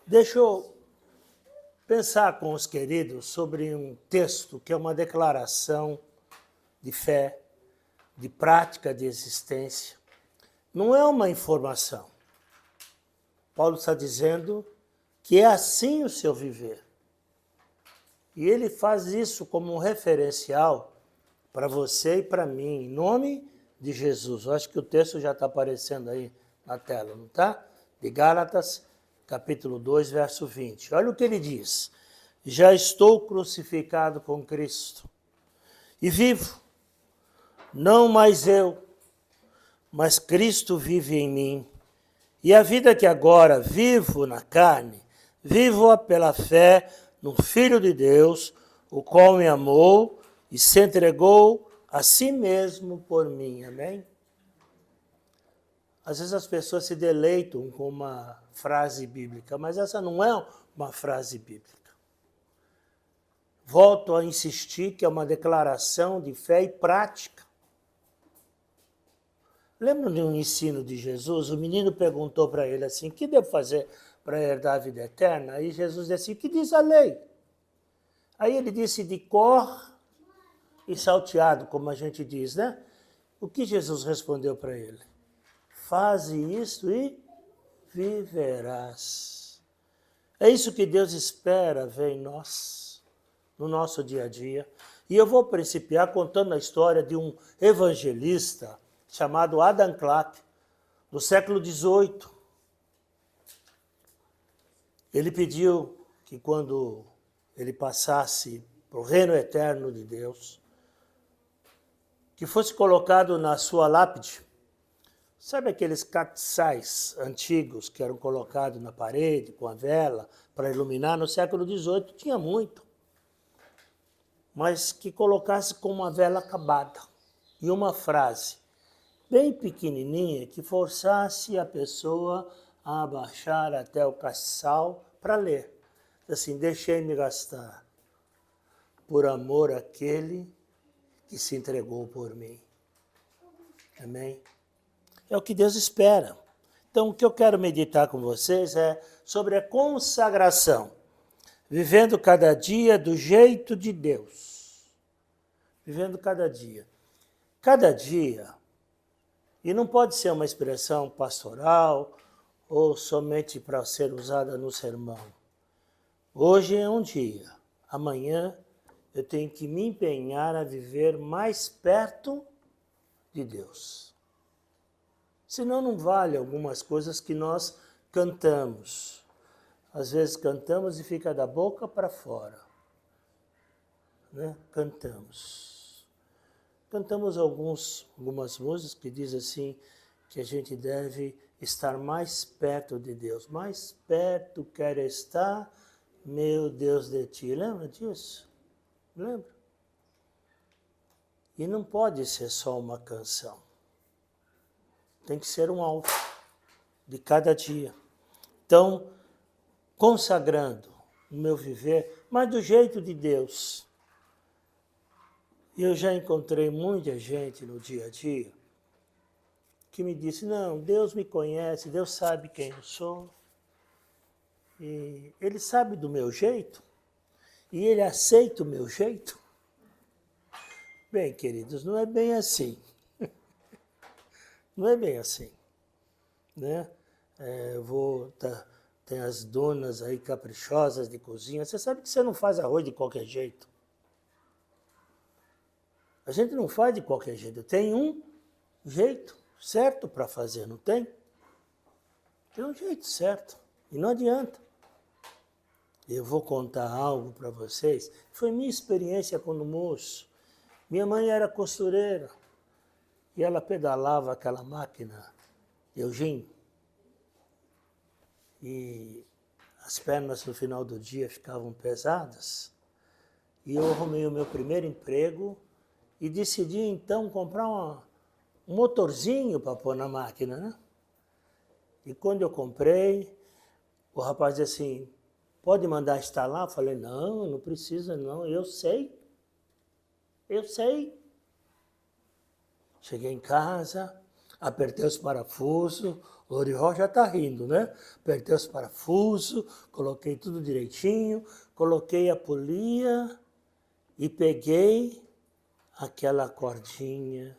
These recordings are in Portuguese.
Deixa eu pensar com os queridos sobre um texto que é uma declaração de fé, de prática de existência. Não é uma informação. Paulo está dizendo que é assim o seu viver. E ele faz isso como um referencial para você e para mim, em nome de Jesus. Eu acho que o texto já está aparecendo aí na tela, não está? De Gálatas, capítulo 2, verso 20. Olha o que ele diz. Já estou crucificado com Cristo e vivo, não mais eu, mas Cristo vive em mim. E a vida que agora vivo na carne, vivo-a pela fé no Filho de Deus, o qual me amou e se entregou a si mesmo por mim. Amém? Às vezes as pessoas se deleitam com uma frase bíblica, mas essa não é uma frase bíblica. Volto a insistir que é uma declaração de fé e prática. Lembra de um ensino de Jesus? O menino perguntou para ele assim, o que devo fazer para herdar a vida eterna? Aí Jesus disse assim, o que diz a lei? Aí ele disse de cor e salteado, como a gente diz, né? O que Jesus respondeu para ele? Faze isto e viverás. É isso que Deus espera ver em nós, no nosso dia a dia. E eu vou principiar contando a história de um evangelista chamado Adam Clarke, do século XVIII. Ele pediu que quando ele passasse para o reino eterno de Deus, que fosse colocado na sua lápide, sabe aqueles castiçais antigos que eram colocados na parede com a vela para iluminar? No século XVIII tinha muito, mas que colocasse com uma vela acabada e uma frase bem pequenininha que forçasse a pessoa a abaixar até o castiçal para ler. Assim, deixei-me gastar por amor àquele que se entregou por mim. Amém? É o que Deus espera. Então, o que eu quero meditar com vocês é sobre a consagração. Vivendo cada dia do jeito de Deus. Vivendo cada dia. Cada dia. E não pode ser uma expressão pastoral ou somente para ser usada no sermão. Hoje é um dia. Amanhã eu tenho que me empenhar a viver mais perto de Deus. Senão não vale algumas coisas que nós cantamos. Às vezes cantamos e fica da boca para fora. Né? Cantamos algumas músicas que dizem assim, que a gente deve estar mais perto de Deus. Mais perto quero estar, meu Deus, de ti. Lembra disso? Lembra? E não pode ser só uma canção. Tem que ser um alvo de cada dia. Então, consagrando o meu viver, mas do jeito de Deus. E eu já encontrei muita gente no dia a dia que me disse, não, Deus me conhece, Deus sabe quem eu sou. E Ele sabe do meu jeito. E Ele aceita o meu jeito. Bem, queridos, não é bem assim. Não é bem assim. Né? Tem as donas aí caprichosas de cozinha. Você sabe que você não faz arroz de qualquer jeito. A gente não faz de qualquer jeito. Tem um jeito certo para fazer, não tem? Tem um jeito certo. E não adianta. Eu vou contar algo para vocês. Foi minha experiência quando moço. Minha mãe era costureira. E ela pedalava aquela máquina Eugene. E as pernas no final do dia ficavam pesadas. E eu arrumei o meu primeiro emprego e decidi então comprar um motorzinho para pôr na máquina, né? E quando eu comprei, o rapaz disse assim, pode mandar instalar? Eu falei, não, não precisa não, eu sei. Cheguei em casa, apertei os parafusos, o Lorival já está rindo, né? Apertei os parafusos, coloquei tudo direitinho, coloquei a polia e peguei aquela cordinha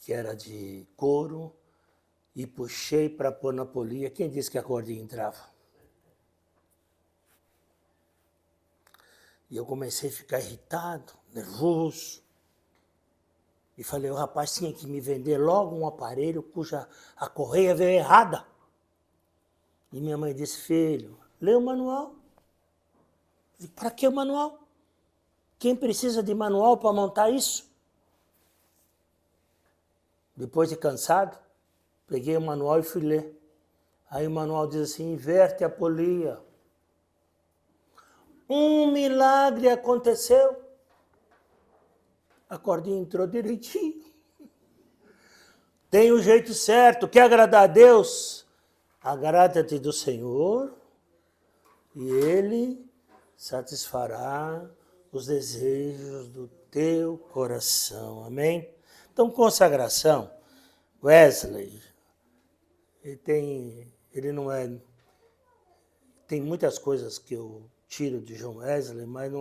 que era de couro e puxei para pôr na polia. Quem disse que a cordinha entrava? E eu comecei a ficar irritado, nervoso. E falei, o rapaz tinha que me vender logo um aparelho cuja a correia veio errada. E minha mãe disse, filho, lê o manual. Para que o manual? Quem precisa de manual para montar isso? Depois de cansado, peguei o manual e fui ler. Aí o manual diz assim, inverte a polia. Um milagre aconteceu. A cordinha entrou direitinho. Tem o jeito certo. Quer agradar a Deus? Agrada-te do Senhor e Ele satisfará os desejos do teu coração. Amém? Então, consagração. Wesley, ele não é... Tem muitas coisas que eu tiro de John Wesley, mas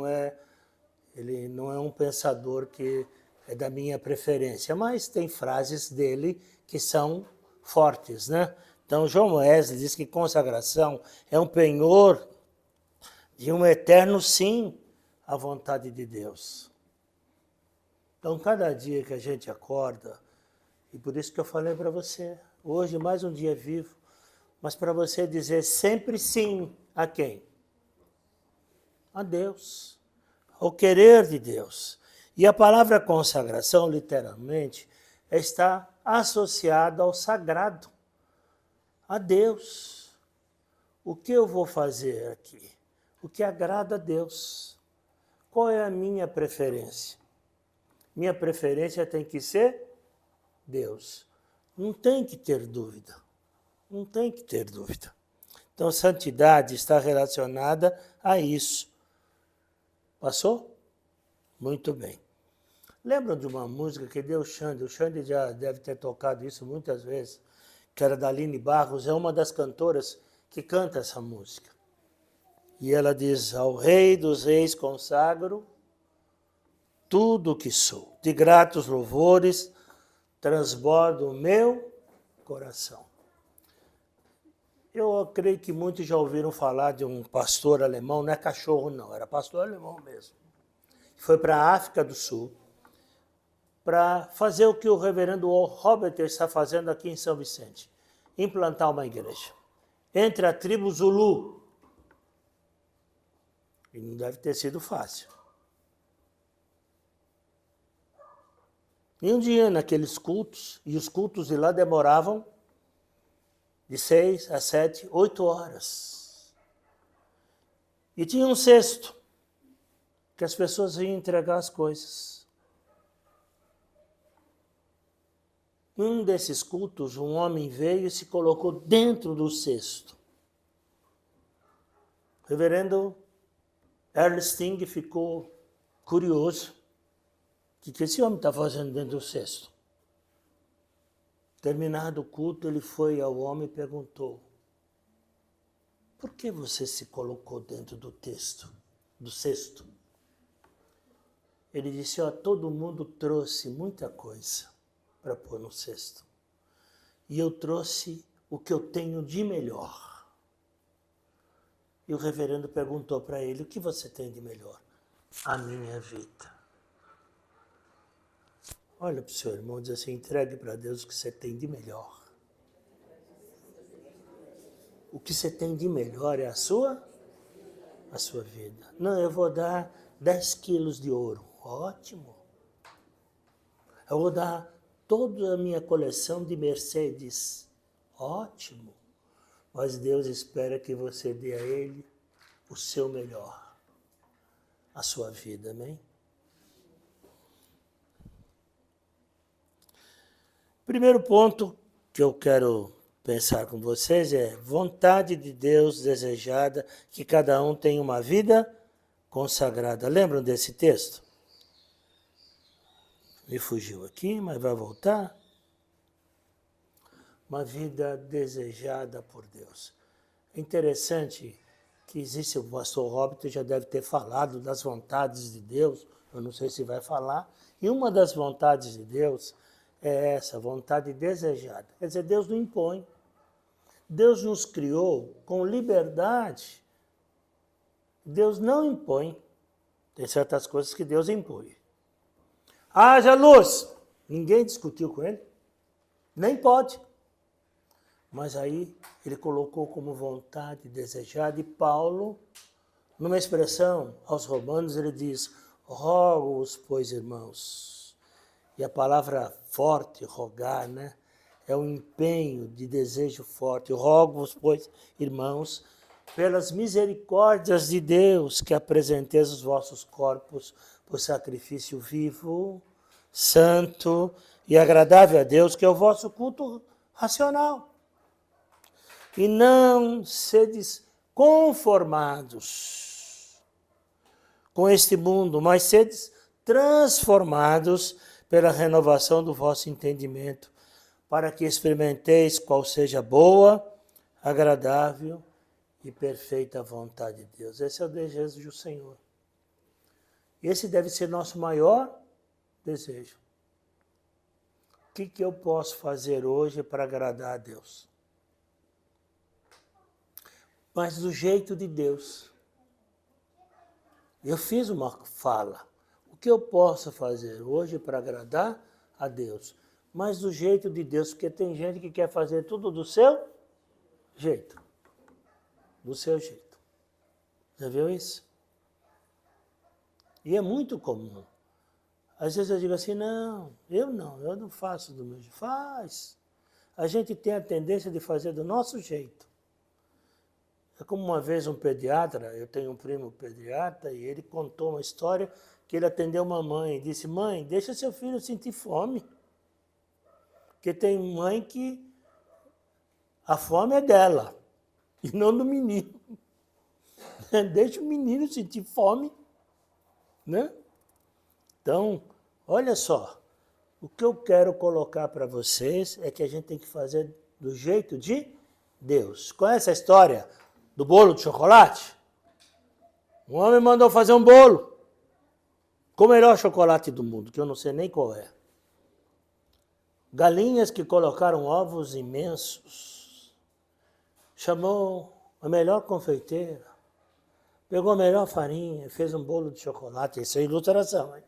ele não é um pensador que é da minha preferência, mas tem frases dele que são fortes, né? Então, John Wesley diz que consagração é um penhor de um eterno sim à vontade de Deus. Então, cada dia que a gente acorda, e por isso que eu falei para você, hoje mais um dia vivo, mas para você dizer sempre sim a quem? A Deus, ao querer de Deus. E a palavra consagração, literalmente, está associada ao sagrado, a Deus. O que eu vou fazer aqui? O que agrada a Deus. Qual é a minha preferência? Minha preferência tem que ser Deus. Não tem que ter dúvida. Não tem que ter dúvida. Então, santidade está relacionada a isso. Passou? Muito bem. Lembram de uma música que deu o Xande já deve ter tocado isso muitas vezes, que era da Aline Barros, é uma das cantoras que canta essa música. E ela diz, ao Rei dos Reis consagro tudo o que sou. De gratos louvores transbordo o meu coração. Eu creio que muitos já ouviram falar de um pastor alemão, não é cachorro não, era pastor alemão mesmo. Foi para a África do Sul para fazer o que o reverendo Robert está fazendo aqui em São Vicente, implantar uma igreja entre a tribo Zulu. E não deve ter sido fácil. E um dia naqueles cultos, e os cultos de lá demoravam de 6 a 7, 8 horas. E tinha um cesto que as pessoas iam entregar as coisas. Um desses cultos, um homem veio e se colocou dentro do cesto. O reverendo Ernsting ficou curioso. O que esse homem está fazendo dentro do cesto? Terminado o culto, ele foi ao homem e perguntou, por que você se colocou dentro do cesto? Ele disse, todo mundo trouxe muita coisa para pôr no cesto. E eu trouxe o que eu tenho de melhor. E o reverendo perguntou para ele, o que você tem de melhor? A minha vida. Olha para o seu irmão e diz assim, entregue para Deus o que você tem de melhor. O que você tem de melhor é a sua vida. Não, eu vou dar 10 quilos de ouro. Ótimo. Eu vou dar toda a minha coleção de Mercedes. Ótimo. Mas Deus espera que você dê a Ele o seu melhor. A sua vida, amém? Primeiro ponto que eu quero pensar com vocês é vontade de Deus desejada que cada um tenha uma vida consagrada. Lembram desse texto? Me fugiu aqui, mas vai voltar. Uma vida desejada por Deus. É interessante que existe, o pastor Robert já deve ter falado das vontades de Deus, eu não sei se vai falar, e uma das vontades de Deus é essa, vontade desejada. Quer dizer, Deus não impõe. Deus nos criou com liberdade. Deus não impõe. Tem certas coisas que Deus impõe. Haja luz! Ninguém discutiu com ele. Nem pode. Mas aí ele colocou como vontade desejada, e Paulo, numa expressão aos romanos, ele diz, rogo-os, pois, irmãos. E a palavra forte, rogar, né? É um empenho de desejo forte. Rogo-vos, pois, irmãos, pelas misericórdias de Deus, que apresenteis os vossos corpos por sacrifício vivo, santo e agradável a Deus, que é o vosso culto racional. E não sedes conformados com este mundo, mas sedes transformados pela renovação do vosso entendimento, para que experimenteis qual seja boa, agradável e perfeita vontade de Deus. Esse é o desejo do Senhor. Esse deve ser nosso maior desejo. O que eu posso fazer hoje para agradar a Deus? Mas do jeito de Deus. Eu fiz uma fala. O que eu posso fazer hoje para agradar a Deus? Mas do jeito de Deus, porque tem gente que quer fazer tudo do seu jeito. Do seu jeito. Já viu isso? E é muito comum. Às vezes eu digo assim, não, eu não faço do meu jeito. Faz. A gente tem a tendência de fazer do nosso jeito. É como uma vez um pediatra, eu tenho um primo pediatra, e ele contou uma história que ele atendeu uma mãe e disse, mãe, deixa seu filho sentir fome. Porque tem mãe que a fome é dela, e não do menino. Deixa o menino sentir fome, né? Então, olha só, o que eu quero colocar para vocês é que a gente tem que fazer do jeito de Deus. Conhece a história do bolo de chocolate? Um homem mandou fazer um bolo com o melhor chocolate do mundo, que eu não sei nem qual é. Galinhas que colocaram ovos imensos. Chamou a melhor confeiteira, pegou a melhor farinha, fez um bolo de chocolate, isso é ilustração, hein?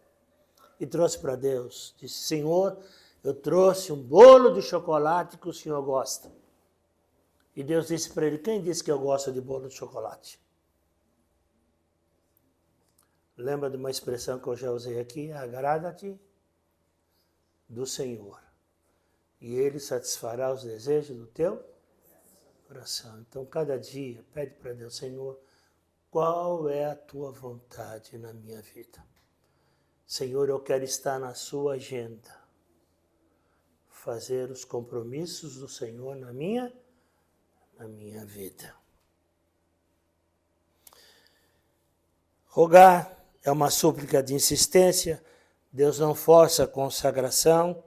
E trouxe para Deus. Disse, Senhor, eu trouxe um bolo de chocolate que o Senhor gosta. E Deus disse para ele, quem disse que eu gosto de bolo de chocolate? Lembra de uma expressão que eu já usei aqui? Agrada-te do Senhor, e Ele satisfará os desejos do teu coração. Então, cada dia, pede para Deus, Senhor, qual é a tua vontade na minha vida? Senhor, eu quero estar na sua agenda, fazer os compromissos do Senhor na minha vida. Rogar é uma súplica de insistência, Deus não força a consagração,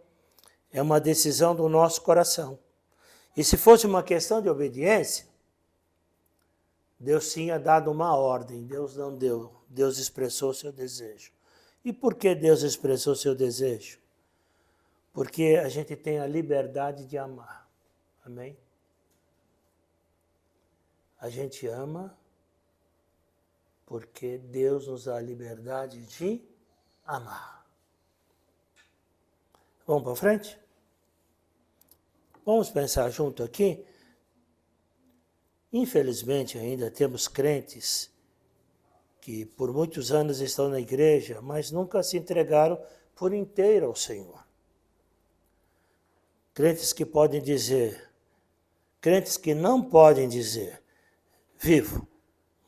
é uma decisão do nosso coração. E se fosse uma questão de obediência, Deus tinha dado uma ordem, Deus não deu, Deus expressou seu desejo. E por que Deus expressou seu desejo? Porque a gente tem a liberdade de amar, amém? A gente ama porque Deus nos dá a liberdade de amar. Vamos para frente? Vamos pensar junto aqui? Infelizmente ainda temos crentes que por muitos anos estão na igreja, mas nunca se entregaram por inteiro ao Senhor. Crentes que podem dizer, crentes que não podem dizer, vivo,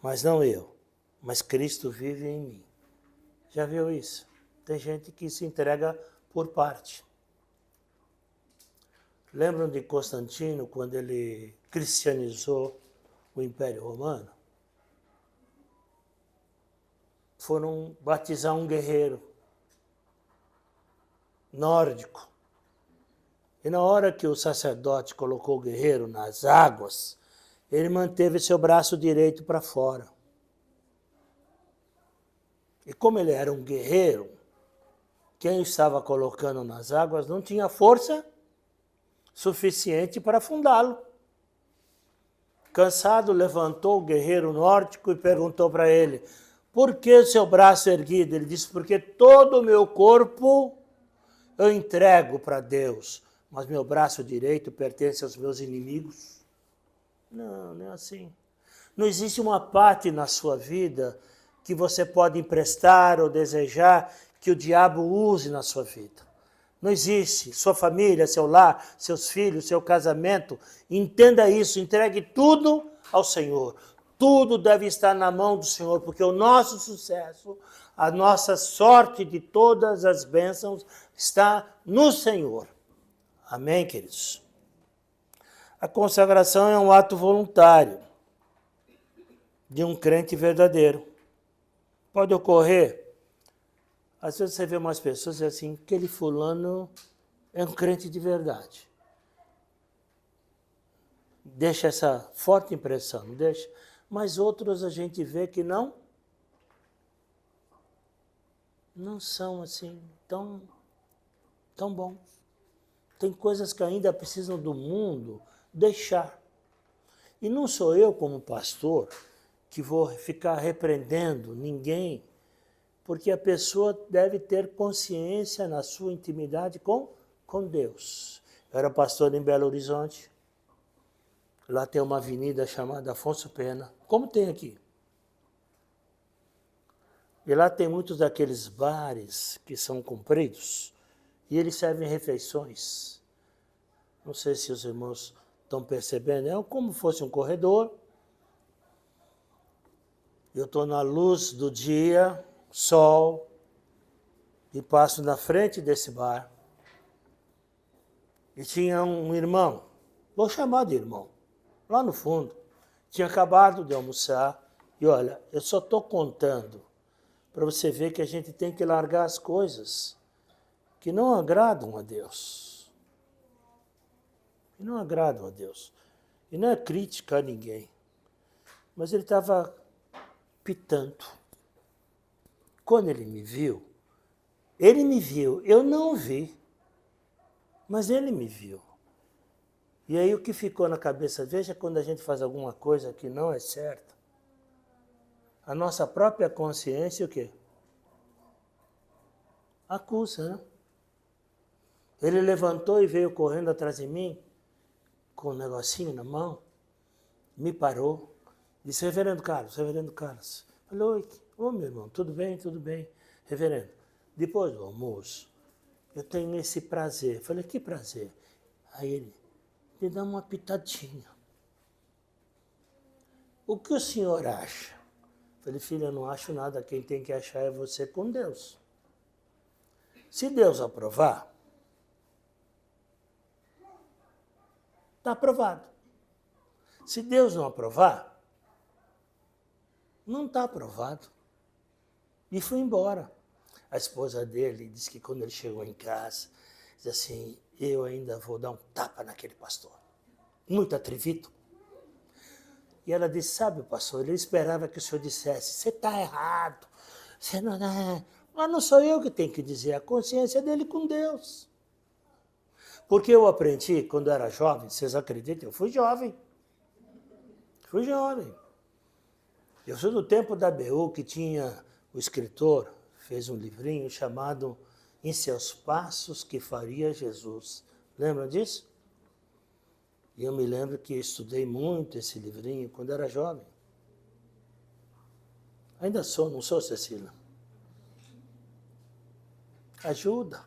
mas não eu, mas Cristo vive em mim. Já viu isso? Tem gente que se entrega por parte. Lembram de Constantino, quando ele cristianizou o Império Romano? Foram batizar um guerreiro. nórdico. E na hora que o sacerdote colocou o guerreiro nas águas, ele manteve seu braço direito para fora. E como ele era um guerreiro, quem estava colocando nas águas não tinha força suficiente para afundá-lo. Cansado, levantou o guerreiro nórdico e perguntou para ele, por que o seu braço erguido? Ele disse, porque todo o meu corpo eu entrego para Deus, mas meu braço direito pertence aos meus inimigos. Não, não é assim. Não existe uma parte na sua vida que você pode emprestar ou desejar que o diabo use na sua vida. Não existe. Sua família, seu lar, seus filhos, seu casamento. Entenda isso, entregue tudo ao Senhor. Tudo deve estar na mão do Senhor, porque o nosso sucesso, a nossa sorte de todas as bênçãos está no Senhor. Amém, queridos? A consagração é um ato voluntário de um crente verdadeiro. Pode ocorrer, às vezes você vê umas pessoas assim, aquele fulano é um crente de verdade. Deixa essa forte impressão, não deixa? Mas outros a gente vê que não são assim tão bons. Tem coisas que ainda precisam do mundo deixar. E não sou eu, como pastor, que vou ficar repreendendo ninguém, porque a pessoa deve ter consciência na sua intimidade com Deus. Eu era pastor em Belo Horizonte, lá tem uma avenida chamada Afonso Pena, como tem aqui. E lá tem muitos daqueles bares que são compridos, e eles servem refeições. Não sei se os irmãos estão percebendo, é como fosse um corredor. Eu estou na luz do dia, sol, e passo na frente desse bar. E tinha um irmão, vou chamar de irmão, lá no fundo. Tinha acabado de almoçar. E olha, eu só estou contando para você ver que a gente tem que largar as coisas que não agradam a Deus. Que não agradam a Deus. E não é crítica a ninguém. Mas ele estava pitando. Quando ele me viu, eu não vi, mas ele me viu. E aí o que ficou na cabeça, veja quando a gente faz alguma coisa que não é certa, a nossa própria consciência o quê? Acusa, né? Ele levantou e veio correndo atrás de mim, com um negocinho na mão, me parou, disse, reverendo Carlos. Falei, oi, meu irmão, tudo bem? Reverendo, depois do almoço, eu tenho esse prazer. Falei, que prazer? Aí ele, me dá uma pitadinha. O que o senhor acha? Falei, filho, eu não acho nada, quem tem que achar é você com Deus. Se Deus aprovar, está aprovado. Se Deus não aprovar, não está aprovado. E fui embora. A esposa dele disse que quando ele chegou em casa, disse assim, eu ainda vou dar um tapa naquele pastor. Muito atrevido. E ela disse, sabe, pastor, ele esperava que o senhor dissesse, você está errado. Você não é. Mas não sou eu que tenho que dizer, a consciência dele com Deus. Porque eu aprendi quando era jovem, vocês acreditam? Eu fui jovem. Eu sou do tempo da BU que tinha o escritor, fez um livrinho chamado Em Seus Passos que Faria Jesus. Lembra disso? E eu me lembro que eu estudei muito esse livrinho quando era jovem. Ainda sou, não sou, Cecília? Ajuda.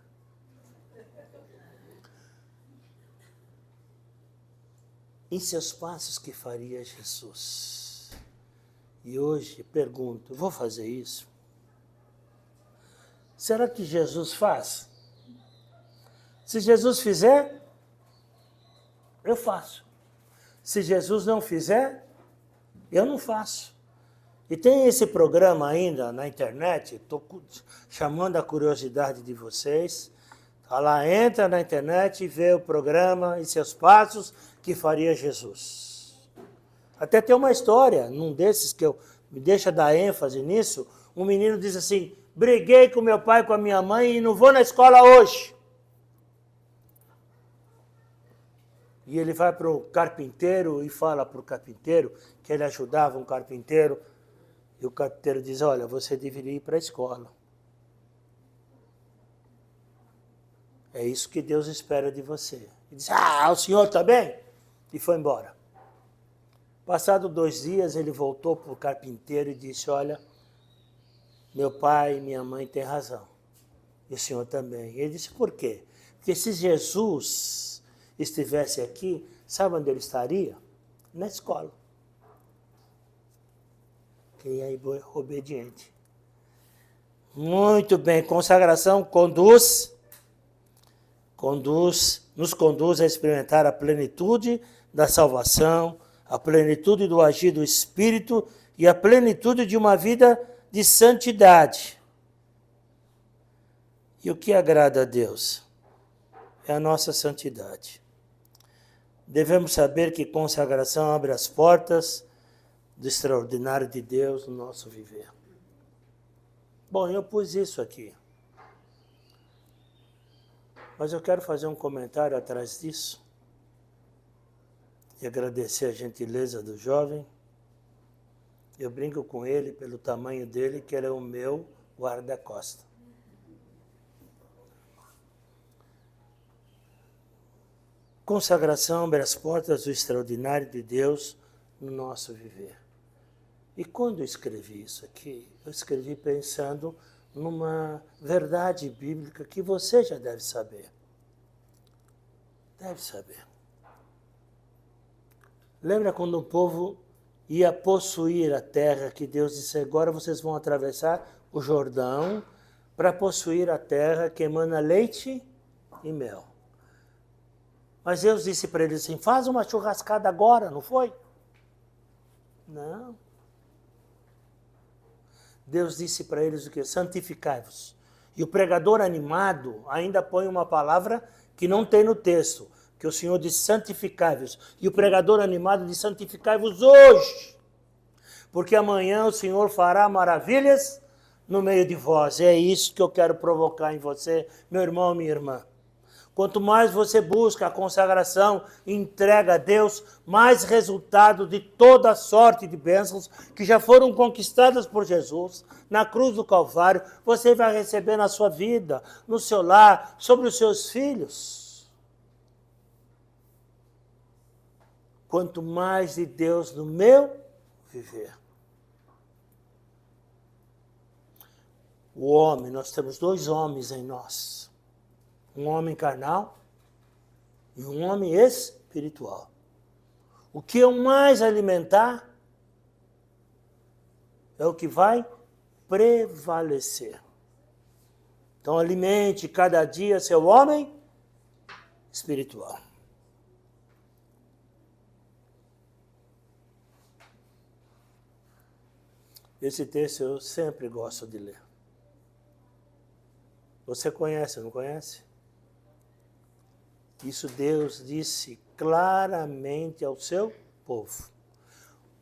Em seus passos que faria Jesus. E hoje pergunto, vou fazer isso? Será que Jesus faz? Se Jesus fizer, eu faço. Se Jesus não fizer, eu não faço. E tem esse programa ainda na internet, estou chamando a curiosidade de vocês, Ela entra na internet e vê o programa e seus passos que faria Jesus. Até tem uma história, num desses que me deixa dar ênfase nisso, um menino diz assim, briguei com meu pai e com a minha mãe e não vou na escola hoje. E ele vai para o carpinteiro e fala para o carpinteiro que ele ajudava um carpinteiro. E o carpinteiro diz, olha, você deveria ir para a escola. É isso que Deus espera de você. Ele diz, o senhor também? E foi embora. Passado 2 dias, ele voltou para o carpinteiro e disse, olha, meu pai e minha mãe têm razão. E o senhor também. Ele disse, por quê? Porque se Jesus estivesse aqui, sabe onde ele estaria? Na escola. Quem é obediente. Muito bem, consagração nos conduz a experimentar a plenitude da salvação, a plenitude do agir do Espírito e a plenitude de uma vida de santidade. E o que agrada a Deus? É a nossa santidade. Devemos saber que consagração abre as portas do extraordinário de Deus no nosso viver. Bom, eu pus isso aqui. Mas eu quero fazer um comentário atrás disso. E agradecer a gentileza do jovem. Eu brinco com ele pelo tamanho dele, que ele é o meu guarda-costa. Consagração abre as portas do extraordinário de Deus no nosso viver. E quando eu escrevi isso aqui, eu escrevi pensando numa verdade bíblica que você já deve saber. Deve saber. Lembra quando o povo ia possuir a terra que Deus disse, agora vocês vão atravessar o Jordão para possuir a terra que emana leite e mel. Mas Deus disse para eles assim, faz uma churrascada agora, não foi? Não. Deus disse para eles o quê? Santificai-vos. E o pregador animado ainda põe uma palavra que não tem no texto, que o Senhor diz santificai-vos. E o pregador animado diz santificai-vos hoje, porque amanhã o Senhor fará maravilhas no meio de vós. É isso que eu quero provocar em você, meu irmão, minha irmã. Quanto mais você busca a consagração e entrega a Deus, mais resultado de toda sorte de bênçãos que já foram conquistadas por Jesus na cruz do Calvário, você vai receber na sua vida, no seu lar, sobre os seus filhos. Quanto mais de Deus no meu viver. O homem, nós temos 2 homens em nós. Um homem carnal e um homem espiritual. O que eu mais alimentar é o que vai prevalecer. Então alimente cada dia seu homem espiritual. Esse texto eu sempre gosto de ler. Você conhece, não conhece? Isso Deus disse claramente ao seu povo.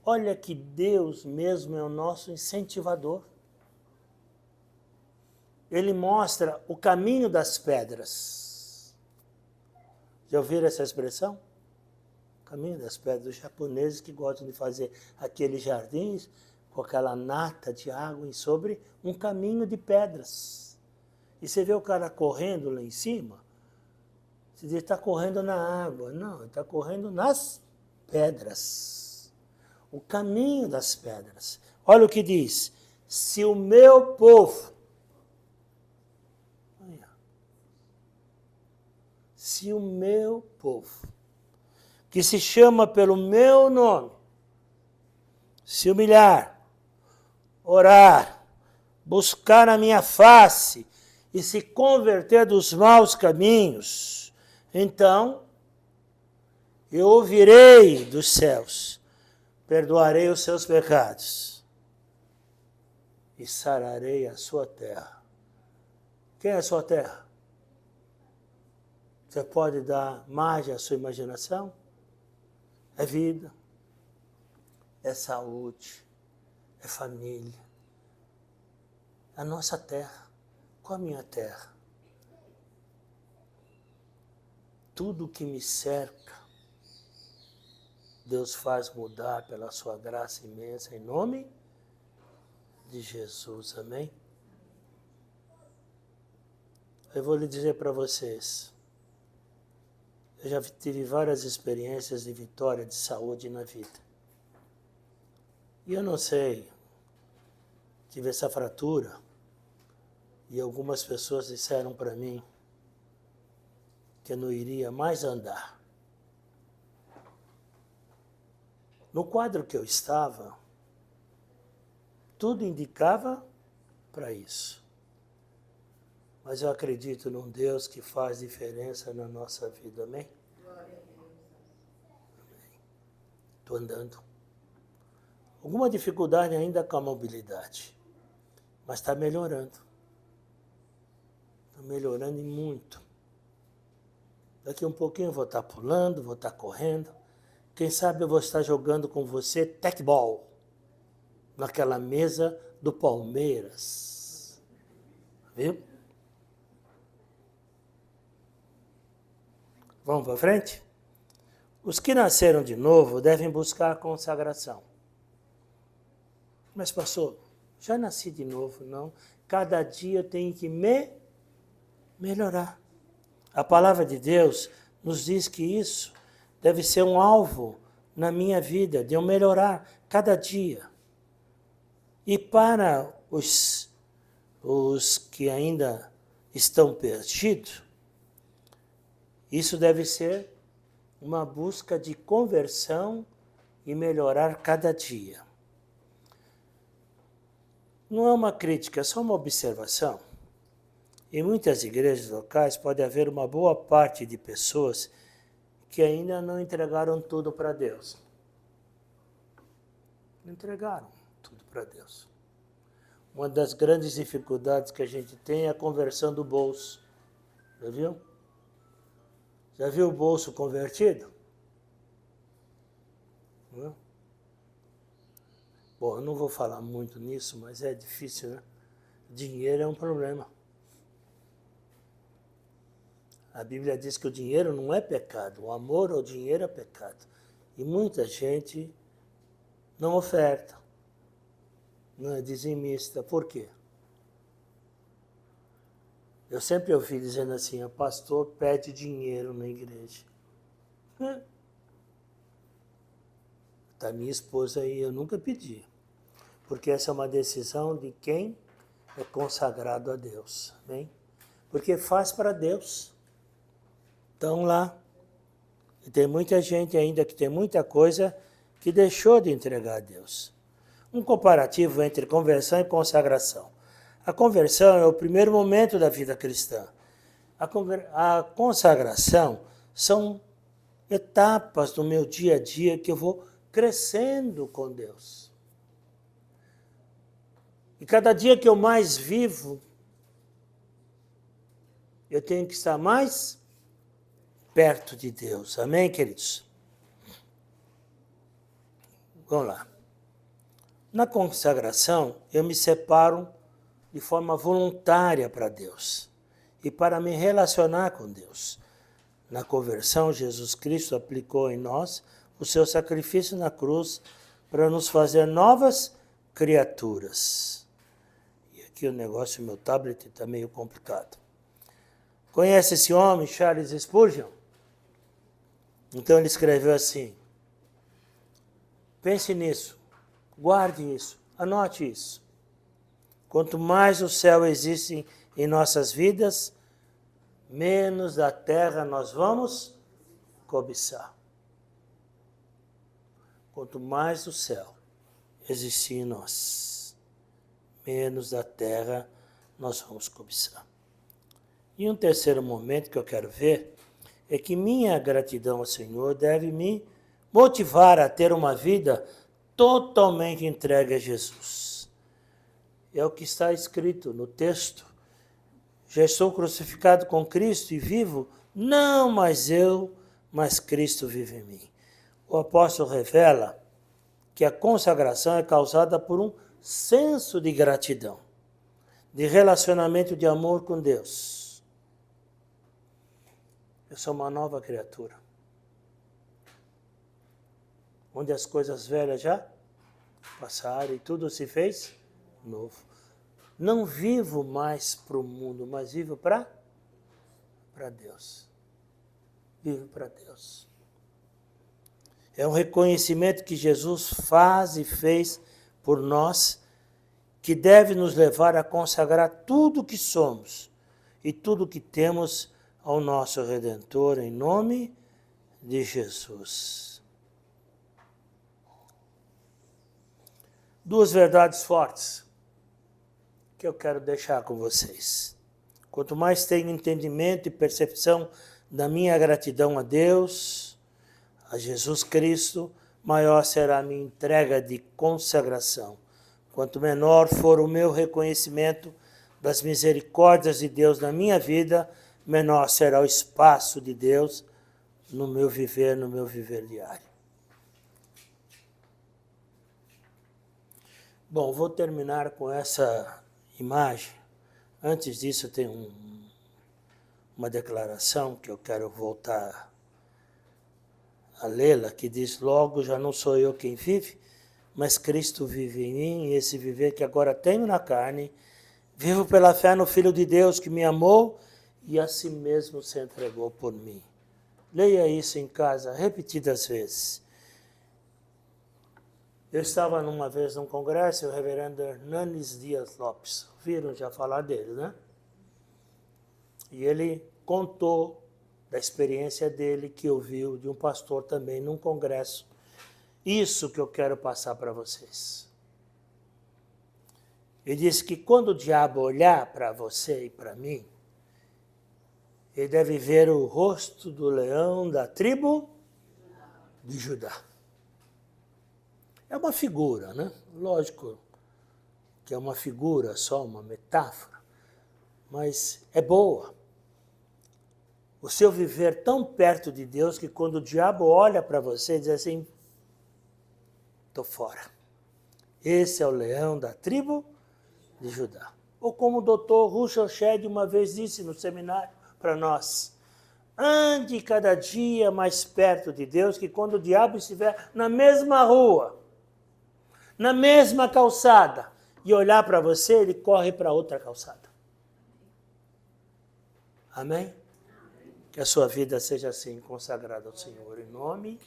Olha que Deus mesmo é o nosso incentivador. Ele mostra o caminho das pedras. Já ouviram essa expressão? Caminho das pedras. Os japoneses que gostam de fazer aqueles jardins com aquela nata de água e sobre um caminho de pedras. E você vê o cara correndo lá em cima. Você diz, ele está correndo na água. Não, ele está correndo nas pedras. O caminho das pedras. Olha o que diz. Se o meu povo... Se o meu povo, que se chama pelo meu nome, se humilhar, orar, buscar a minha face e se converter dos maus caminhos, então eu ouvirei dos céus, perdoarei os seus pecados e sararei a sua terra. Quem é a sua terra? Você pode dar margem à sua imaginação? É vida, é saúde, é família. A nossa terra. Qual a minha terra? Tudo que me cerca, Deus faz mudar pela sua graça imensa, em nome de Jesus, amém? Eu vou lhe dizer para vocês, eu já tive várias experiências de vitória, de saúde na vida. E eu não sei, tive essa fratura, e algumas pessoas disseram para mim que eu não iria mais andar. No quadro que eu estava, tudo indicava para isso. Mas eu acredito num Deus que faz diferença na nossa vida, amém? Glória a Deus. Amém. Estou andando. Alguma dificuldade ainda com a mobilidade, mas está melhorando. Está melhorando e muito. Daqui um pouquinho eu vou estar pulando, vou estar correndo. Quem sabe eu vou estar jogando com você tecbol naquela mesa do Palmeiras. Viu? Vamos para frente? Os que nasceram de novo devem buscar a consagração. Mas, pastor, já nasci de novo, não? Cada dia eu tenho que melhorar. A palavra de Deus nos diz que isso deve ser um alvo na minha vida, de eu melhorar cada dia. E para os que ainda estão perdidos, isso deve ser uma busca de conversão e melhorar cada dia. Não é uma crítica, é só uma observação. Em muitas igrejas locais pode haver uma boa parte de pessoas que ainda não entregaram tudo para Deus. Não entregaram tudo para Deus. Uma das grandes dificuldades que a gente tem é a conversão do bolso. Já viu? Já viu o bolso convertido? Não? Bom, eu não vou falar muito nisso, mas é difícil, né? Dinheiro é um problema. A Bíblia diz que o dinheiro não é pecado, o amor ao dinheiro é pecado. E muita gente não oferta, não é dizimista. Por quê? Eu sempre ouvi dizendo assim, o pastor pede dinheiro na igreja. Tá minha esposa aí, eu nunca pedi. Porque essa é uma decisão de quem é consagrado a Deus. Amém? Porque faz para Deus. Estão lá. E tem muita gente ainda que tem muita coisa que deixou de entregar a Deus. Um comparativo entre conversão e consagração. A conversão é o primeiro momento da vida cristã. A consagração são etapas do meu dia a dia que eu vou crescendo com Deus. E cada dia que eu mais vivo, eu tenho que estar mais perto de Deus. Amém, queridos? Vamos lá. Na consagração, eu me separo de forma voluntária para Deus e para me relacionar com Deus. Na conversão, Jesus Cristo aplicou em nós o seu sacrifício na cruz para nos fazer novas criaturas. E aqui o negócio, meu tablet está meio complicado. Conhece esse homem, Charles Spurgeon? Então ele escreveu assim, pense nisso, guarde isso, anote isso. Quanto mais o céu existe em nossas vidas, menos da terra nós vamos cobiçar. Quanto mais o céu existir em nós, menos da terra nós vamos cobiçar. E um terceiro momento que eu quero ver é que minha gratidão ao Senhor deve me motivar a ter uma vida totalmente entregue a Jesus. É o que está escrito no texto. Já estou crucificado com Cristo e vivo, Não mais eu, mas Cristo vive em mim. O apóstolo revela que a consagração é causada por um senso de gratidão, de relacionamento de amor com Deus. Eu sou uma nova criatura, onde as coisas velhas já passaram e tudo se fez novo. Não vivo mais para o mundo, mas vivo para Deus. Vivo para Deus. É um reconhecimento que Jesus faz e fez por nós, que deve nos levar a consagrar tudo o que somos e tudo o que temos ao nosso Redentor, em nome de Jesus. Duas verdades fortes que eu quero deixar com vocês. Quanto mais tenho entendimento e percepção da minha gratidão a Deus, a Jesus Cristo, maior será a minha entrega de consagração. Quanto menor for o meu reconhecimento das misericórdias de Deus na minha vida, menor será o espaço de Deus no meu viver diário. Bom, vou terminar com essa imagem. Antes disso, tem uma declaração que eu quero voltar a lê-la, que diz: logo já não sou eu quem vive, mas Cristo vive em mim, e esse viver que agora tenho na carne, vivo pela fé no Filho de Deus que me amou e a si mesmo se entregou por mim. Leia isso em casa repetidas vezes. Eu estava uma vez num congresso, o reverendo Hernanes Dias Lopes, ouviram já falar dele, né? E ele contou da experiência dele, que ouviu de um pastor também num congresso. Isso que eu quero passar para vocês. Ele disse que quando o diabo olhar para você e para mim, ele deve ver o rosto do leão da tribo de Judá. É uma figura, né? Lógico que é uma figura só, uma metáfora, mas é boa. O seu viver tão perto de Deus que quando o diabo olha para você, diz assim: estou fora. Esse é o leão da tribo de Judá. Ou como o doutor Russell Shedd uma vez disse no seminário para nós: ande cada dia mais perto de Deus, que quando o diabo estiver na mesma rua, na mesma calçada, e olhar para você, ele corre para outra calçada. Amém? Que a sua vida seja assim, consagrada ao Senhor, em nome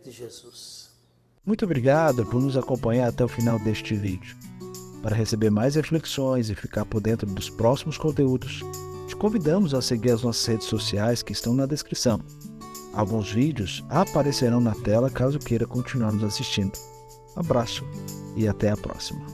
de Jesus. Muito obrigado por nos acompanhar até o final deste vídeo. Para receber mais reflexões e ficar por dentro dos próximos conteúdos, te convidamos a seguir as nossas redes sociais que estão na descrição. Alguns vídeos aparecerão na tela caso queira continuar nos assistindo. Abraço e até a próxima.